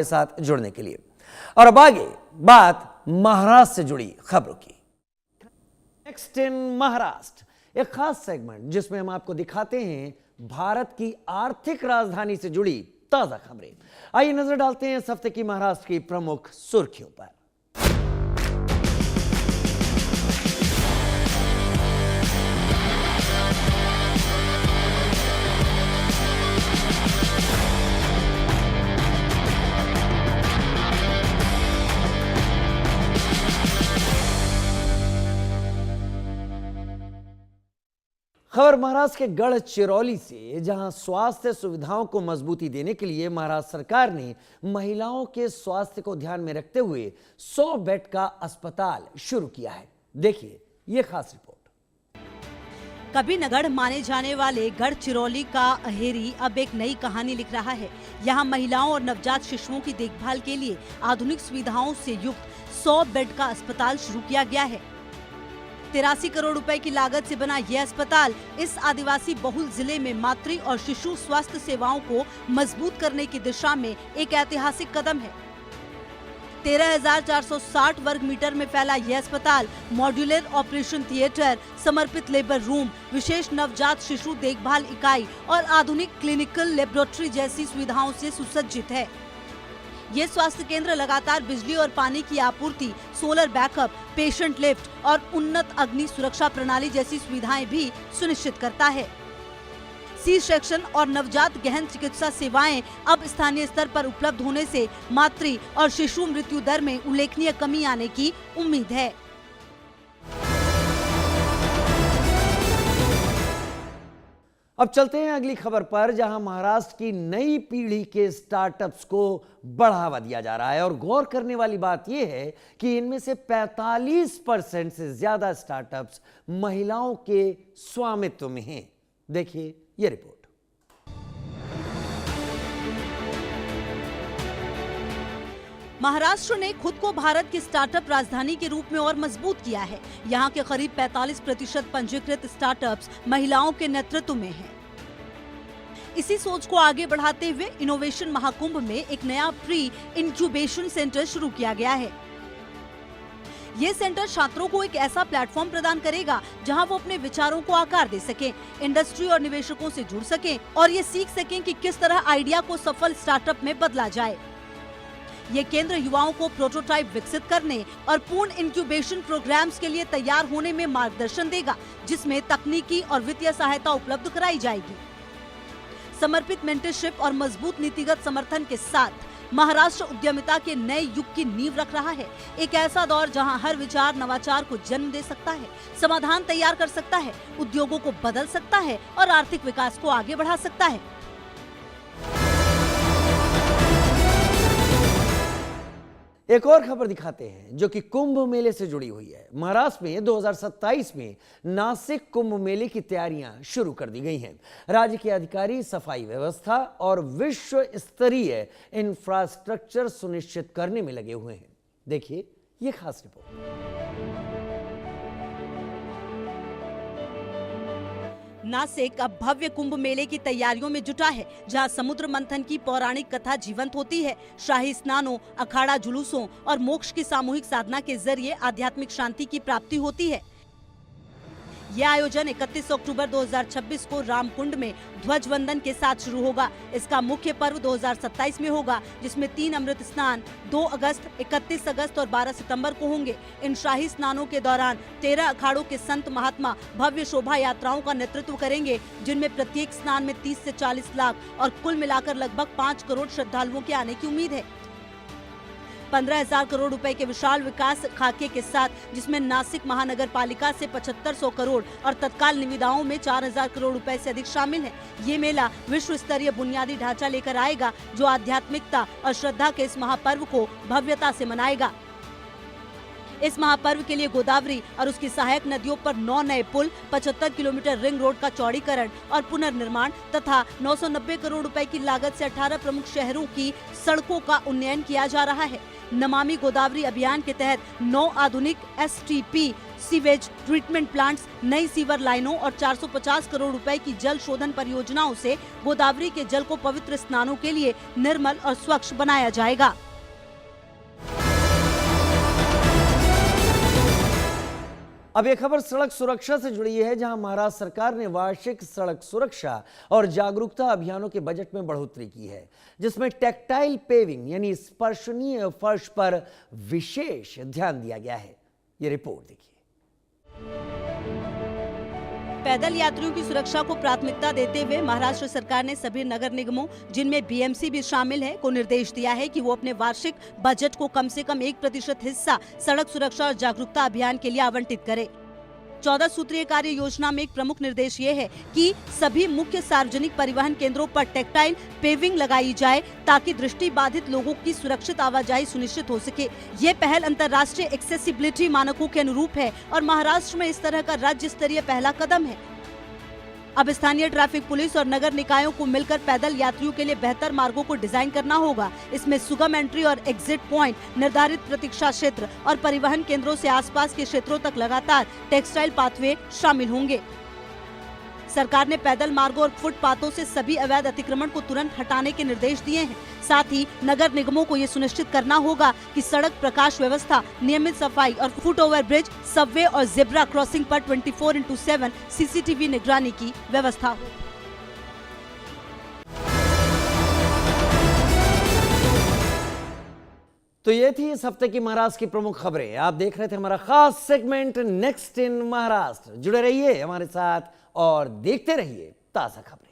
के साथ जुड़ने के लिए। और अब आगे बात महाराष्ट्र से जुड़ी खबरों की। नेक्स्ट इन महाराष्ट्र, एक खास सेगमेंट जिसमें हम आपको दिखाते हैं भारत की आर्थिक राजधानी से जुड़ी ताजा खबरें। आइए नजर डालते हैं इस हफ्ते की महाराष्ट्र की प्रमुख सुर्खियों पर। खबर महाराष्ट्र के गढ़चिरौली से, जहां स्वास्थ्य सुविधाओं को मजबूती देने के लिए महाराष्ट्र सरकार ने महिलाओं के स्वास्थ्य को ध्यान में रखते हुए 100 बेड का अस्पताल शुरू किया है। देखिए ये खास रिपोर्ट। कभी नगढ़ माने जाने वाले गढ़चिरौली का अहेरी अब एक नई कहानी लिख रहा है। यहाँ महिलाओं और नवजात शिशुओं की देखभाल के लिए आधुनिक सुविधाओं से युक्त 100 बेड का अस्पताल शुरू किया गया है। 83 करोड़ रुपए की लागत से बना यह अस्पताल इस आदिवासी बहुल जिले में मातृ और शिशु स्वास्थ्य सेवाओं को मजबूत करने की दिशा में एक ऐतिहासिक कदम है। 13,460 वर्ग मीटर में फैला यह अस्पताल मॉड्यूलर ऑपरेशन थिएटर, समर्पित लेबर रूम, विशेष नवजात शिशु देखभाल इकाई और आधुनिक क्लिनिकल लेबोरेटरी जैसी सुविधाओं से सुसज्जित है। ये स्वास्थ्य केंद्र लगातार बिजली और पानी की आपूर्ति, सोलर बैकअप, पेशेंट लिफ्ट और उन्नत अग्नि सुरक्षा प्रणाली जैसी सुविधाएं भी सुनिश्चित करता है। सी सेक्शन और नवजात गहन चिकित्सा सेवाएं अब स्थानीय स्तर पर उपलब्ध होने से मातृ और शिशु मृत्यु दर में उल्लेखनीय कमी आने की उम्मीद है। अब चलते हैं अगली खबर पर, जहां महाराष्ट्र की नई पीढ़ी के स्टार्टअप्स को बढ़ावा दिया जा रहा है। और गौर करने वाली बात यह है कि इनमें से 45% से ज्यादा स्टार्टअप्स महिलाओं के स्वामित्व में हैं। देखिए ये रिपोर्ट। महाराष्ट्र ने खुद को भारत की स्टार्टअप राजधानी के रूप में और मजबूत किया है। यहाँ के करीब 45% पंजीकृत स्टार्टअप्स महिलाओं के नेतृत्व में हैं। इसी सोच को आगे बढ़ाते हुए इनोवेशन महाकुंभ में एक नया प्री इंक्यूबेशन सेंटर शुरू किया गया है। ये सेंटर छात्रों को एक ऐसा प्लेटफॉर्म प्रदान करेगा जहां वो अपने विचारों को आकार दे सकें, इंडस्ट्री और निवेशकों से जुड़ सकें और ये सीख सकें कि किस तरह आइडिया को सफल स्टार्टअप में बदला जाए। ये केंद्र युवाओं को प्रोटोटाइप विकसित करने और पूर्ण इंक्यूबेशन प्रोग्राम्स के लिए तैयार होने में मार्गदर्शन देगा, जिसमें तकनीकी और वित्तीय सहायता उपलब्ध कराई जाएगी। समर्पित मेंटरशिप और मजबूत नीतिगत समर्थन के साथ महाराष्ट्र उद्यमिता के नए युग की नींव रख रहा है। एक ऐसा दौर जहां हर विचार नवाचार को जन्म दे सकता है, समाधान तैयार कर सकता है, उद्योगों को बदल सकता है और आर्थिक विकास को आगे बढ़ा सकता है। एक और खबर दिखाते हैं जो कि कुंभ मेले से जुड़ी हुई है। महाराष्ट्र में 2027 में नासिक कुंभ मेले की तैयारियां शुरू कर दी गई हैं। राज्य के अधिकारी सफाई व्यवस्था और विश्व स्तरीय इंफ्रास्ट्रक्चर सुनिश्चित करने में लगे हुए हैं। देखिए ये खास रिपोर्ट। नासिक अब भव्य कुंभ मेले की तैयारियों में जुटा है, जहां समुद्र मंथन की पौराणिक कथा जीवंत होती है। शाही स्नानों, अखाड़ा जुलूसों और मोक्ष की सामूहिक साधना के जरिए आध्यात्मिक शांति की प्राप्ति होती है। यह आयोजन 31 अक्टूबर 2026 को रामकुंड में ध्वज वंदन के साथ शुरू होगा। इसका मुख्य पर्व 2027 में होगा, जिसमें 3 अमृत स्नान 2 अगस्त, 31 अगस्त और 12 सितंबर को होंगे। इन शाही स्नानों के दौरान 13 अखाड़ों के संत महात्मा भव्य शोभा यात्राओं का नेतृत्व करेंगे, जिनमें प्रत्येक स्नान में 30 से 40 लाख और कुल मिलाकर लगभग 5 करोड़ श्रद्धालुओं के आने की उम्मीद है। 15,000 करोड़ रुपए के विशाल विकास खाके के साथ, जिसमें नासिक महानगर पालिका से 7500 करोड़ और तत्काल निविदाओं में 4,000 करोड़ रुपए से अधिक शामिल है। ये मेला विश्व स्तरीय बुनियादी ढांचा लेकर आएगा, जो आध्यात्मिकता और श्रद्धा के इस महापर्व को भव्यता से मनाएगा। इस महापर्व के लिए गोदावरी और उसकी सहायक नदियों पर 9 नए पुल, 75 किलोमीटर रिंग रोड का चौड़ीकरण और पुनर्निर्माण तथा 990 करोड़ रुपए की लागत से 18 प्रमुख शहरों की सड़कों का उन्नयन किया जा रहा है। नमामि गोदावरी अभियान के तहत 9 आधुनिक STP सीवेज ट्रीटमेंट प्लांट्स, नई सीवर लाइनों और 450 करोड़ रुपए की जल शोधन परियोजनाओं से गोदावरी के जल को पवित्र स्नानों के लिए निर्मल और स्वच्छ बनाया जाएगा। अब यह खबर सड़क सुरक्षा से जुड़ी है, जहां महाराष्ट्र सरकार ने वार्षिक सड़क सुरक्षा और जागरूकता अभियानों के बजट में बढ़ोतरी की है, जिसमें टेक्टाइल पेविंग यानी स्पर्शनीय फर्श पर विशेष ध्यान दिया गया है। ये रिपोर्ट देखिए। पैदल यात्रियों की सुरक्षा को प्राथमिकता देते हुए महाराष्ट्र सरकार ने सभी नगर निगमों, जिनमें BMC भी शामिल है, को निर्देश दिया है कि वो अपने वार्षिक बजट को कम से कम 1% हिस्सा सड़क सुरक्षा और जागरूकता अभियान के लिए आवंटित करे। 14 सूत्रीय कार्य योजना में एक प्रमुख निर्देश ये है कि सभी मुख्य सार्वजनिक परिवहन केंद्रों पर टेक्टाइल पेविंग लगाई जाए, ताकि दृष्टि बाधित लोगों की सुरक्षित आवाजाही सुनिश्चित हो सके। ये पहल अंतर्राष्ट्रीय एक्सेसिबिलिटी मानकों के अनुरूप है और महाराष्ट्र में इस तरह का राज्य स्तरीय पहला कदम है। अब स्थानीय ट्रैफिक पुलिस और नगर निकायों को मिलकर पैदल यात्रियों के लिए बेहतर मार्गों को डिजाइन करना होगा। इसमें सुगम एंट्री और एग्जिट पॉइंट, निर्धारित प्रतीक्षा क्षेत्र और परिवहन केंद्रों से आसपास के क्षेत्रों तक लगातार टेक्सटाइल पाथवे शामिल होंगे। सरकार ने पैदल मार्गों और फुटपाथों से सभी अवैध अतिक्रमण को तुरंत हटाने के निर्देश दिए हैं। साथ ही नगर निगमों को ये सुनिश्चित करना होगा कि सड़क प्रकाश व्यवस्था, नियमित सफाई और फुट ओवर ब्रिज, सबवे और जेब्रा क्रॉसिंग पर 24/7 CCTV निगरानी की व्यवस्था हो। तो ये थी इस हफ्ते की महाराष्ट्र की प्रमुख खबरें। आप देख रहे थे हमारा खास सेगमेंट नेक्स्ट इन महाराष्ट्र। जुड़े रहिए हमारे साथ और देखते रहिए ताजा खबरें।